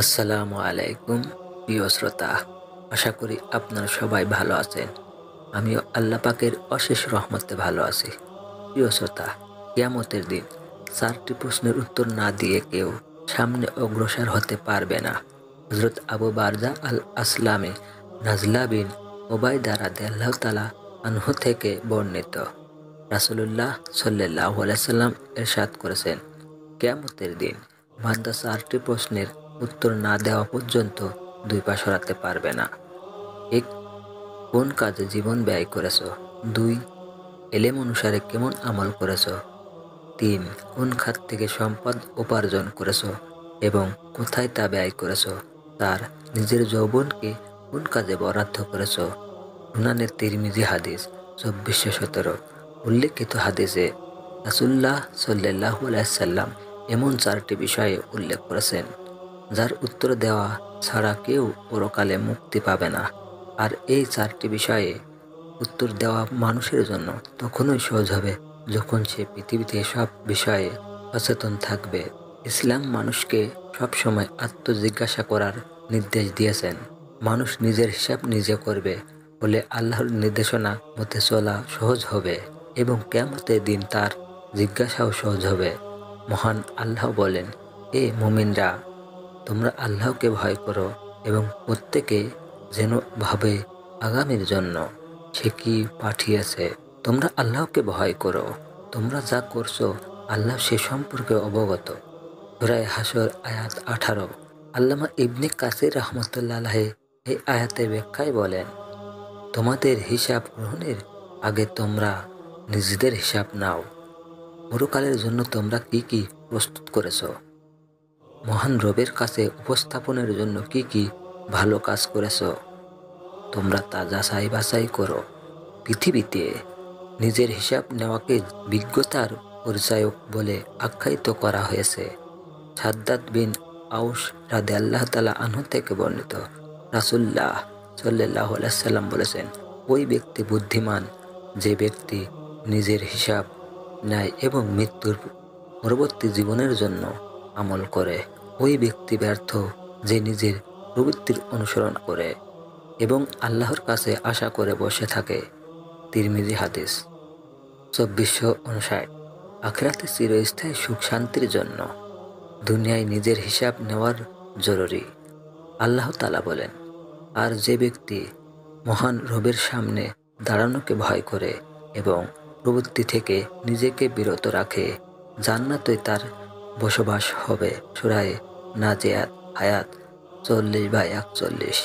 আসসালামু আলাইকুম প্রিয় শ্রোতা, আশা করি আপনারা সবাই ভালো আছেন। আমিও আল্লাহ পাকের অশেষ রহমতে ভালো আছি। প্রিয় শ্রোতা, কিয়ামতের দিন 4টি প্রশ্নের উত্তর না দিয়ে কেউ সামনে অগ্রসর হতে পারবে না। হযরত আবু বারজা আল আসলামী নাজলা বিন ওবায়দা রাদিয়াল্লাহু তাআলা আনহু থেকে বর্ণিত, রাসূলুল্লাহ সাল্লাল্লাহু আলাইহি সাল্লাম ইরশাদ করেছেন, কিয়ামতের দিন বান্দা 4টি প্রশ্নের উত্তর না দেওয়া পর্যন্ত 2 পা সরাতে পারবে না। 1. কোন কাজে জীবন ব্যয় করেছ? 2. এলেম অনুসারে কেমন আমল করেছ? 3. কোন খাত থেকে সম্পদ উপার্জন করেছ এবং কোথায় তা ব্যয় করেছ? 4. নিজের যৌবনকে কোন কাজে বরাদ্দ করেছ? সুনানে তিরমিজি হাদিস 2417। উল্লেখিত হাদিসে রাসূলুল্লাহ সাল্লাল্লাহু আলাইহি সাল্লাম এমন 4টি বিষয়ে উল্লেখ করেছেন যার উত্তর দেওয়া ছাড়া কেউ পরকালে মুক্তি পাবে না। আর এই 4টি বিষয়ে উত্তর দেওয়া মানুষের জন্য তখনই সহজ হবে যখন সে পৃথিবীতে সব বিষয়ে সচেতন থাকবে। ইসলাম মানুষকে সবসময় আত্মজিজ্ঞাসা করার নির্দেশ দিয়েছেন। মানুষ নিজের হিসাব নিজে করবে বলে আল্লাহর নির্দেশনা মতে চলা সহজ হবে এবং কিয়ামতের দিন তার জিজ্ঞাসাও সহজ হবে। মহান আল্লাহ বলেন, হে মুমিনরা, তোমরা আল্লাহকে ভয় করো এবং প্রত্যেকে যেন ভাবে আগামীর জন্য সে কি পাঠিয়েছে। তোমরা আল্লাহকে ভয় করো, তোমরা যা করছো আল্লাহ সে সম্পর্কে অবগত। সূরা হাশর আয়াত 18। আল্লামা ইবনে কাসির রাহমাতুল্লাহ আলাইহি এই আয়াতের ব্যাখ্যায় বলেন, তোমাদের হিসাব গ্রহণের আগে তোমরা নিজেদের হিসাব নাও। পরকালের জন্য তোমরা কি কি প্রস্তুত করেছো? মহান রবের কাছে উপস্থাপনের জন্য কি কি ভালো কাজ করেছো? তোমরা তা যাচাই বাছাই করো। পৃথিবীতে নিজের হিসাব নেওয়াকে বিজ্ঞতার পরিচায়ক বলে আখ্যায়িত করা হয়েছে। সাদ্দাদ বিন আউস রাদিয়াল্লাহু তাআলা আনহু থেকে বর্ণিত, রাসূলুল্লাহ সাল্লাল্লাহু আলাইহি সাল্লাম বলেছেন, ওই ব্যক্তি বুদ্ধিমান যে ব্যক্তি নিজের হিসাব নেয় এবং মৃত্যুর পরবর্তী জীবনের জন্য আমল করে। ওই ব্যক্তি ব্যর্থ যে নিজের প্রবৃত্তির অনুসরণ করে এবং আল্লাহর কাছে আশা করে বসে থাকে। তিরমিজি হাদিস 2459। আখিরাতে চিরস্থায়ী সুখ শান্তির জন্য দুনিয়ায় নিজের হিসাব নেওয়ার জরুরি। আল্লাহ তাআলা বলেন, আর যে ব্যক্তি মহান রবের সামনে দাঁড়ানোকে ভয় করে এবং প্রবৃত্তি থেকে নিজেকে বিরত রাখে, জান্নাতে তার বসবাস হবে। সূরা নাজিয়াত আয়াত 40-41।